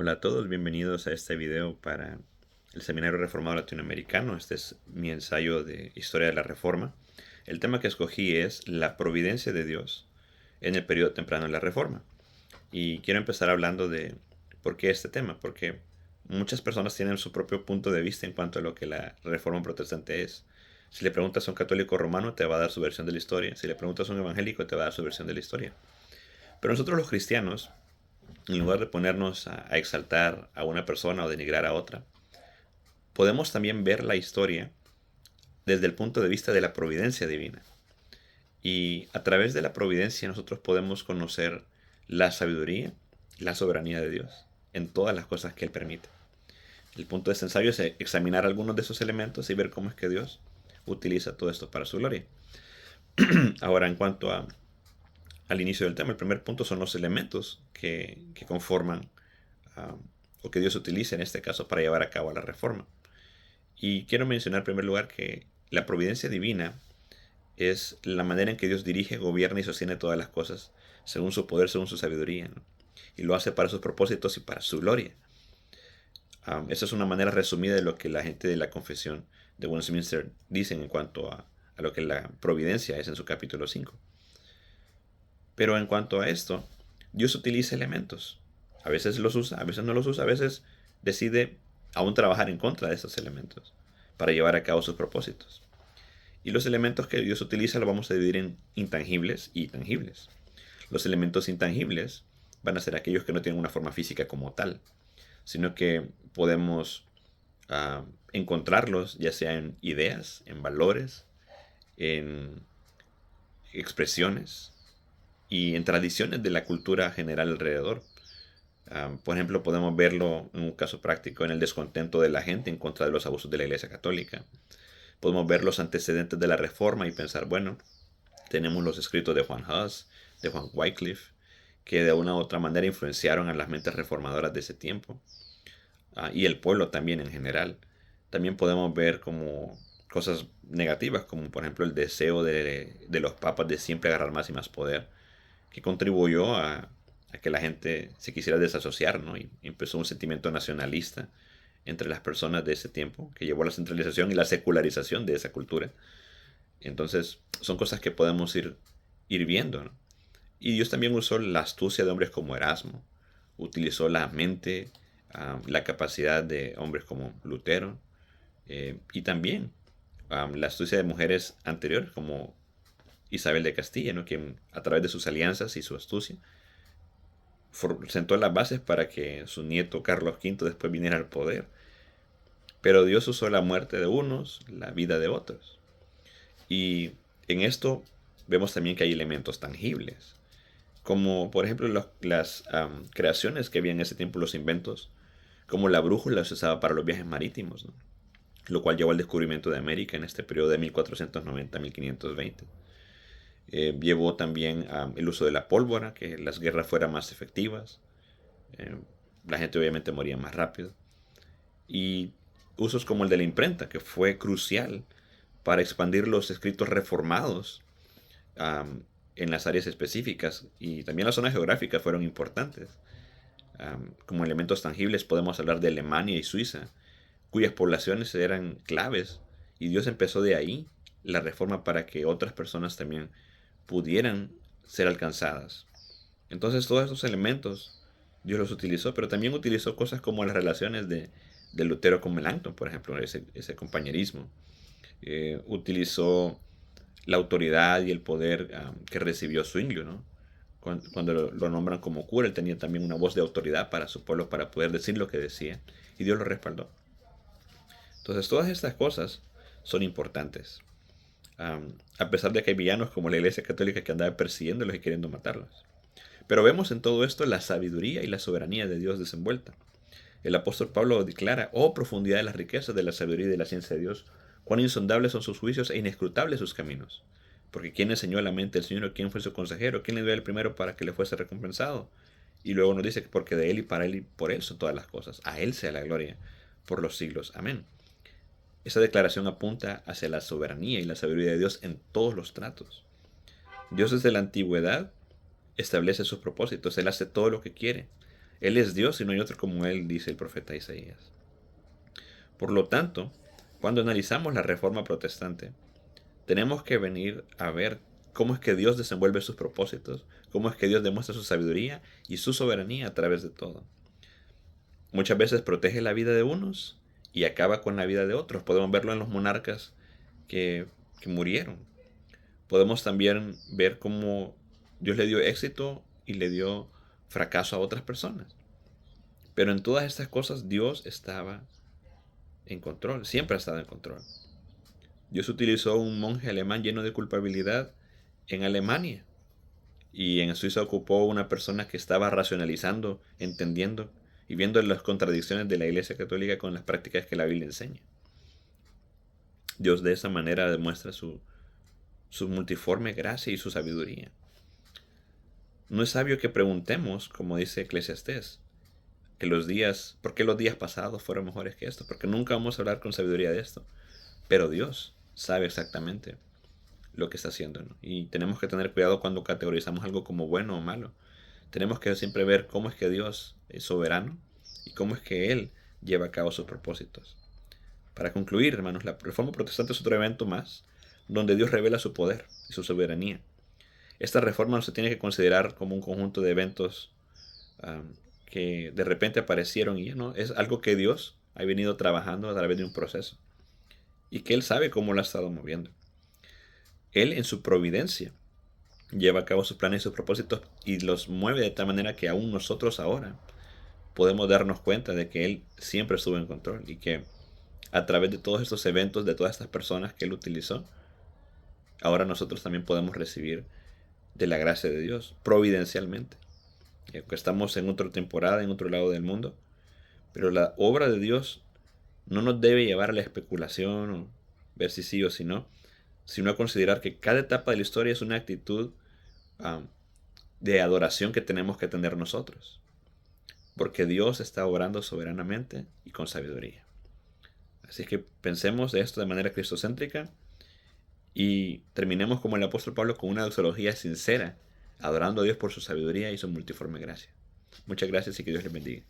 Hola a todos, bienvenidos a este video para el Seminario Reformado Latinoamericano. Este es mi ensayo de Historia de la Reforma. El tema que escogí es la providencia de Dios en el periodo temprano de la Reforma. Y quiero empezar hablando de por qué este tema, porque muchas personas tienen su propio punto de vista en cuanto a lo que la Reforma Protestante es. Si le preguntas a un católico romano, te va a dar su versión de la historia. Si le preguntas a un evangélico, te va a dar su versión de la historia. Pero nosotros los cristianos, en lugar de ponernos a exaltar a una persona o denigrar a otra, podemos también ver la historia desde el punto de vista de la providencia divina. Y a través de la providencia nosotros podemos conocer la sabiduría, la soberanía de Dios en todas las cosas que Él permite. El punto de este ensayo es examinar algunos de esos elementos y ver cómo es que Dios utiliza todo esto para su gloria. Ahora, en cuanto al inicio del tema, el primer punto son los elementos que conforman o que Dios utiliza en este caso para llevar a cabo la reforma. Y quiero mencionar en primer lugar que la providencia divina es la manera en que Dios dirige, gobierna y sostiene todas las cosas según su poder, según su sabiduría, ¿no? Y lo hace para sus propósitos y para su gloria. Esa es una manera resumida de lo que la gente de la confesión de Westminster dicen en cuanto a lo que la providencia es en su capítulo 5. Pero en cuanto a esto, Dios utiliza elementos. A veces los usa, a veces no los usa, a veces decide aún trabajar en contra de esos elementos para llevar a cabo sus propósitos. Y los elementos que Dios utiliza los vamos a dividir en intangibles y tangibles. Los elementos intangibles van a ser aquellos que no tienen una forma física como tal, sino que podemos encontrarlos ya sea en ideas, en valores, en expresiones y en tradiciones de la cultura general alrededor. Por ejemplo, podemos verlo en un caso práctico en el descontento de la gente en contra de los abusos de la Iglesia Católica. Podemos ver los antecedentes de la Reforma y pensar, bueno, tenemos los escritos de Juan Hus, de Juan Wycliffe, que de una u otra manera influenciaron a las mentes reformadoras de ese tiempo, y el pueblo también en general. También podemos ver como cosas negativas, como por ejemplo el deseo de los papas de siempre agarrar más y más poder, que contribuyó a que la gente se quisiera desasociar, ¿no? Y empezó un sentimiento nacionalista entre las personas de ese tiempo, que llevó a la centralización y la secularización de esa cultura. Entonces, son cosas que podemos ir viendo, ¿no? Y Dios también usó la astucia de hombres como Erasmo, utilizó la mente, la capacidad de hombres como Lutero, y también la astucia de mujeres anteriores como Isabel de Castilla, ¿no? Quien a través de sus alianzas y su astucia sentó las bases para que su nieto Carlos V después viniera al poder. Pero Dios usó la muerte de unos, la vida de otros. Y en esto vemos también que hay elementos tangibles, como por ejemplo las creaciones que había en ese tiempo, los inventos, como la brújula se usaba para los viajes marítimos, ¿no? Lo cual llevó al descubrimiento de América en este periodo de 1490 a 1520. Llevó también el uso de la pólvora, que las guerras fueran más efectivas. Eh, la gente obviamente moría más rápido. Y usos como el de la imprenta, que fue crucial para expandir los escritos reformados en las áreas específicas, y también las zonas geográficas fueron importantes. Como elementos tangibles podemos hablar de Alemania y Suiza, cuyas poblaciones eran claves, y Dios empezó de ahí la reforma para que otras personas también pudieran ser alcanzadas. Entonces todos esos elementos Dios los utilizó, pero también utilizó cosas como las relaciones de Lutero con Melanchthon, por ejemplo, ese compañerismo. Utilizó la autoridad y el poder que recibió Zwinglio, ¿no? Cuando lo nombran como cura, él tenía también una voz de autoridad para su pueblo, para poder decir lo que decía, y Dios lo respaldó. Entonces todas estas cosas son importantes, a pesar de que hay villanos como la Iglesia Católica que andaba persiguiéndolos y queriendo matarlos. Pero vemos en todo esto la sabiduría y la soberanía de Dios desenvuelta. El apóstol Pablo declara: oh profundidad de las riquezas de la sabiduría y de la ciencia de Dios, cuán insondables son sus juicios e inescrutables sus caminos. Porque ¿quién enseñó a la mente del Señor? ¿Quién fue su consejero? ¿Quién le dio el primero para que le fuese recompensado? Y luego nos dice que porque de Él y para Él y por Él son todas las cosas. A Él sea la gloria por los siglos. Amén. Esa declaración apunta hacia la soberanía y la sabiduría de Dios en todos los tratos. Dios desde la antigüedad establece sus propósitos. Él hace todo lo que quiere. Él es Dios y no hay otro como Él, dice el profeta Isaías. Por lo tanto, cuando analizamos la Reforma Protestante, tenemos que venir a ver cómo es que Dios desenvuelve sus propósitos, cómo es que Dios demuestra su sabiduría y su soberanía a través de todo. Muchas veces protege la vida de unos y acaba con la vida de otros. Podemos verlo en los monarcas que, que murieron. Podemos también ver cómo Dios le dio éxito y le dio fracaso a otras personas. Pero en todas estas cosas Dios estaba en control, siempre ha estado en control. Dios utilizó un monje alemán lleno de culpabilidad en Alemania, y en Suiza ocupó una persona que estaba racionalizando, entendiendo y viendo las contradicciones de la Iglesia Católica con las prácticas que la Biblia enseña. Dios de esa manera demuestra su multiforme gracia y su sabiduría. No es sabio que preguntemos, como dice Eclesiastés, ¿por qué los días pasados fueron mejores que estos? Porque nunca vamos a hablar con sabiduría de esto. Pero Dios sabe exactamente lo que está haciendo, ¿no? Y tenemos que tener cuidado cuando categorizamos algo como bueno o malo. Tenemos que siempre ver cómo es que Dios es soberano y cómo es que Él lleva a cabo sus propósitos. Para concluir, hermanos, la Reforma Protestante es otro evento más donde Dios revela su poder y su soberanía. Esta reforma no se tiene que considerar como un conjunto de eventos que de repente aparecieron y ya no. Es algo que Dios ha venido trabajando a través de un proceso y que Él sabe cómo lo ha estado moviendo. Él en su providencia lleva a cabo sus planes y sus propósitos y los mueve de tal manera que aún nosotros ahora podemos darnos cuenta de que Él siempre estuvo en control y que a través de todos estos eventos, de todas estas personas que Él utilizó, ahora nosotros también podemos recibir de la gracia de Dios providencialmente. Y aunque estamos en otra temporada, en otro lado del mundo, pero la obra de Dios no nos debe llevar a la especulación o ver si sí o si no, sino a considerar que cada etapa de la historia es una actitud de adoración que tenemos que tener nosotros, porque Dios está obrando soberanamente y con sabiduría. Así que pensemos de esto de manera cristocéntrica y terminemos como el apóstol Pablo con una doxología sincera, adorando a Dios por su sabiduría y su multiforme gracia. Muchas gracias y que Dios les bendiga.